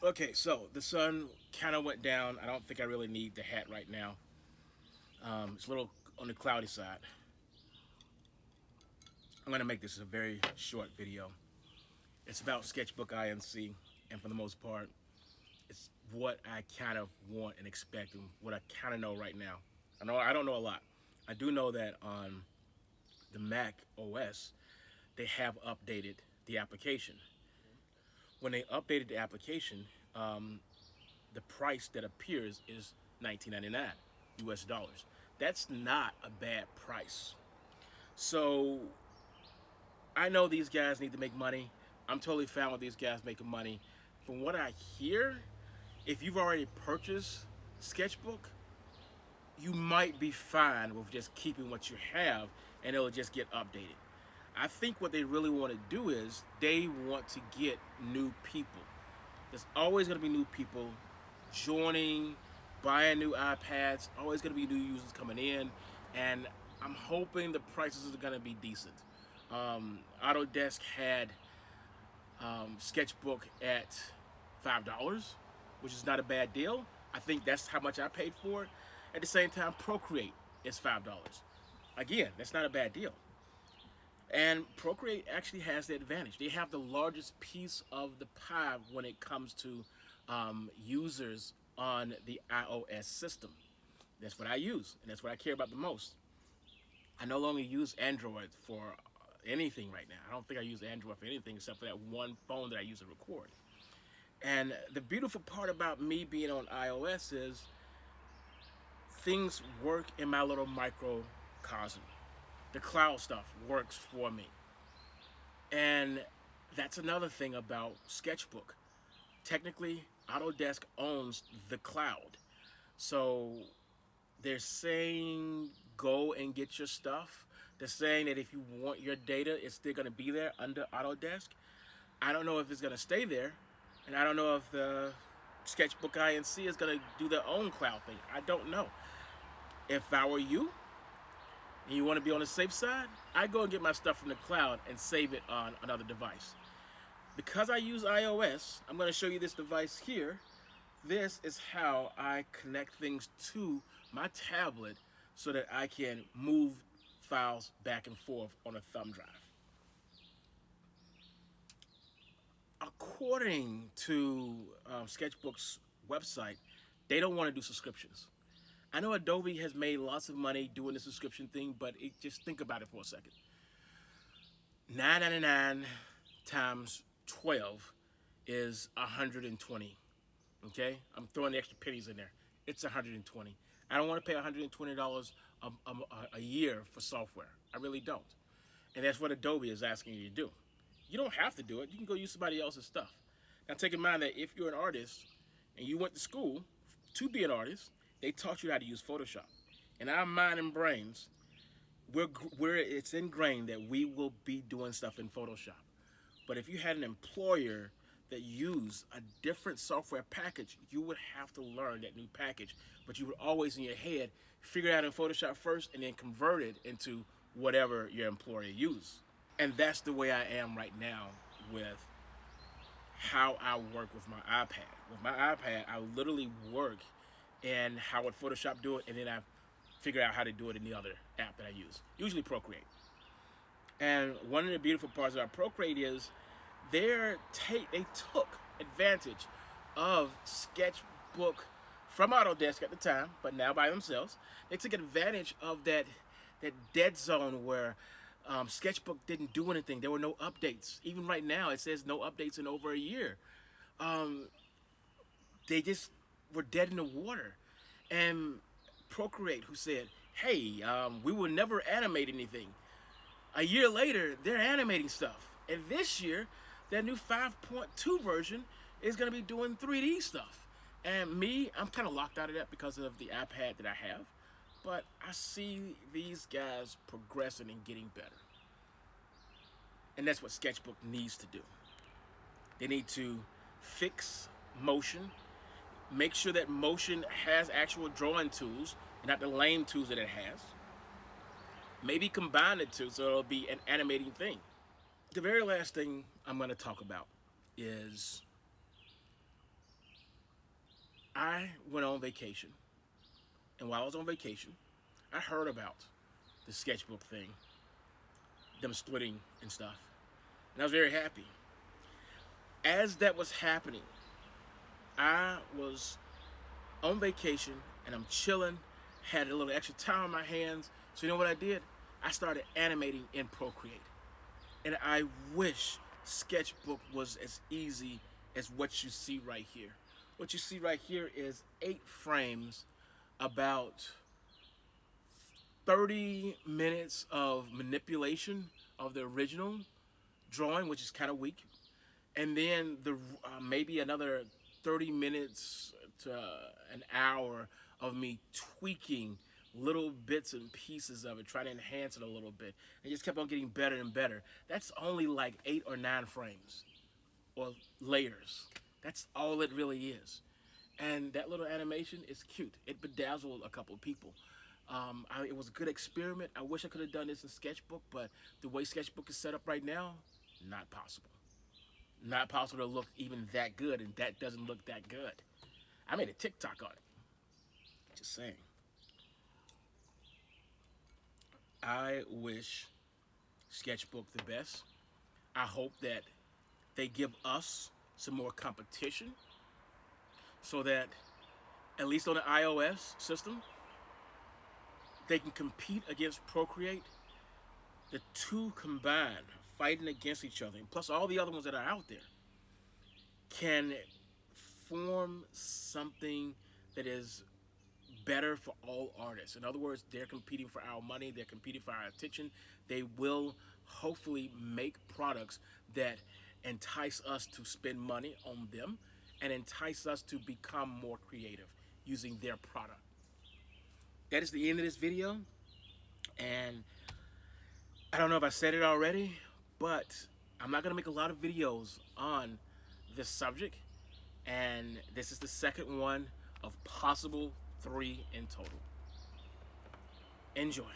Okay, so the sun kind of went down. I don't think I really need the hat right now. It's a little on the cloudy side. I'm gonna make this a very short video. It's about Sketchbook Inc, and for the most part, it's what I kind of want and expect, and what I kind of know right now. I don't know a lot. I do know that on the Mac OS, they have updated the application. When they updated the application, um, the price that appears is 19.99 US dollars. That's not a bad price. So I know these guys need to make money. I'm totally fine with these guys making money. From what I hear, if you've already purchased Sketchbook, you might be fine with just keeping what you have and it'll just get updated. I think what they really want to do is they want to get new people. There's always going to be new people joining, buying new iPads, always going to be new users coming in, and I'm hoping the prices are going to be decent. Autodesk had Sketchbook at $5, which is not a bad deal. I think that's how much I paid for it. At the same time, Procreate is $5. Again, that's not a bad deal. And Procreate actually has the advantage. They have the largest piece of the pie when it comes to users on the iOS system. That's what I use, and that's what I care about the most. I no longer use Android for anything right now. I don't think I use Android for anything except for that one phone that I use to record. And the beautiful part about me being on iOS is things work in my little microcosm. The cloud stuff works for me. And that's another thing about Sketchbook. Technically, Autodesk owns the cloud. So they're saying go and get your stuff. They're saying that if you want your data, it's still going to be there under Autodesk. I don't know if it's going to stay there. And I don't know if the Sketchbook Inc is going to do their own cloud thing. I don't know. If I were you, and you want to be on the safe side, I go and get my stuff from the cloud and save it on another device. Because I use iOS, I'm going to show you this device here. This is how I connect things to my tablet so that I can move files back and forth on a thumb drive. According to Sketchbook's website, they don't want to do subscriptions. I know Adobe has made lots of money doing the subscription thing, but just think about it for a second. $9.99 times 12 is 120. Okay, I'm throwing the extra pennies in there. It's 120. I don't want to pay $120 a year for software. I really don't. And that's what Adobe is asking you to do. You don't have to do it. You can go use somebody else's stuff. Now, take in mind that if you're an artist and you went to school to be an artist, they taught you how to use Photoshop. In our mind and brains, it's ingrained that we will be doing stuff in Photoshop. But if you had an employer that used a different software package, you would have to learn that new package. But you would always in your head figure it out in Photoshop first and then convert it into whatever your employer used. And that's the way I am right now with how I work with my iPad. With my iPad, I literally work and how would Photoshop do it, and then I figure out how to do it in the other app that I use, usually Procreate. And one of the beautiful parts about Procreate is they took advantage of Sketchbook from Autodesk at the time, but now by themselves. They took advantage of that dead zone where Sketchbook didn't do anything. There were no updates. Even right now, it says no updates in over a year. They just were dead in the water. And Procreate, who said, hey, we will never animate anything. A year later, they're animating stuff. And this year, their new 5.2 version is going to be doing 3D stuff. And me, I'm kind of locked out of that because of the iPad that I have. But I see these guys progressing and getting better. And that's what Sketchbook needs to do. They need to fix motion, make sure that motion has actual drawing tools and not the lame tools that it has. Maybe combine the two so it'll be an animating thing. The very last thing I'm going to talk about is I went on vacation, and while I was on vacation, I heard about the sketchbook thing, them splitting and stuff, and I was very happy. As that was happening, I was on vacation and I'm chilling, had a little extra time on my hands. So you know what I did? I started animating in Procreate. And I wish Sketchbook was as easy as what you see right here. What you see right here is 8 frames, about 30 minutes of manipulation of the original drawing, which is kind of weak, and then maybe another 30 minutes to an hour of me tweaking little bits and pieces of it, trying to enhance it a little bit, and just kept on getting better and better. That's only like 8 or 9 frames or layers. That's all it really is. And that little animation is cute. It bedazzled a couple of people. It was a good experiment. I wish I could have done this in Sketchbook, but the way Sketchbook is set up right now, not possible. Not possible to look even that good, and that doesn't look that good. I made a TikTok on it. Just saying. I wish Sketchbook the best. I hope that they give us some more competition so that, at least on the iOS system, they can compete against Procreate. The two combined, fighting against each other, and plus all the other ones that are out there, can form something that is better for all artists. In other words, they're competing for our money, they're competing for our attention. They will hopefully make products that entice us to spend money on them and entice us to become more creative using their product. That is the end of this video, and I don't know if I said it already, but I'm not gonna make a lot of videos on this subject, and this is the second one of possible 3 in total. Enjoy.